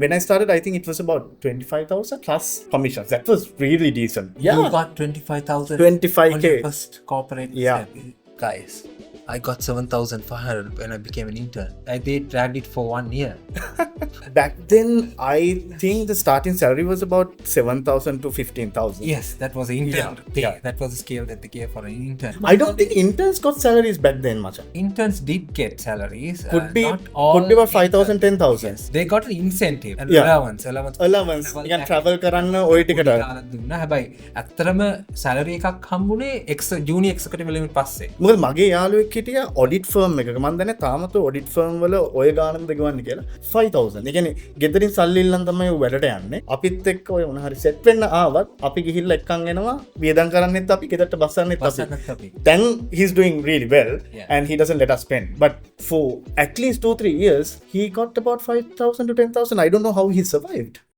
When I started, I think it was about 25,000 plus commissions. That was really decent. You got 25,000 25K. on your first corporate Yeah. salary. Guys, I got 7,500 when I became an intern. They dragged it for 1 year. Back then, I think the starting salary was about 7,000 to 15,000. Yes, that was an intern pay. Yeah. That was the scale that they gave for an intern. I don't think interns got salaries back then, Macha. Interns did get salaries. Could be not all about 5,000, 10,000. Yes, they got an incentive. And Yeah. allowance. නිකන් travel කරන්න ඔය ටිකට. දුන්නා. හැබැයි ඇත්තටම salary එකක් හම්බුනේ junior executive වලින් පස්සේ. මොකද මගේ යාළුවෙක් හිටියා ඔඩිට් ෆර්ම් එකක. මම දන්නේ තාමත් ඔඩිට් ෆර්ම් වල ඔය ගානක්ද ගෙවන්නේ කියලා. 5,000. ඒ කියන්නේ ගෙදරින් සල්ලි ඉල්ලන් තමයි ඌ වැඩට යන්නේ. අපිත් එක්ක ඔය මොන හරි සෙට් වෙන්න ආවත් අපි ගිහිල්ලා එක්කන් එනවා. වියදම් කරන්නෙත් අපි, ගෙදරට බස්සන්නෙත් අපි. අපි. Then he's doing really well, Yeah. and he doesn't let us spend. But for at least 2-3 years, he got about 5,000 to 10,000. I don't know how he survived.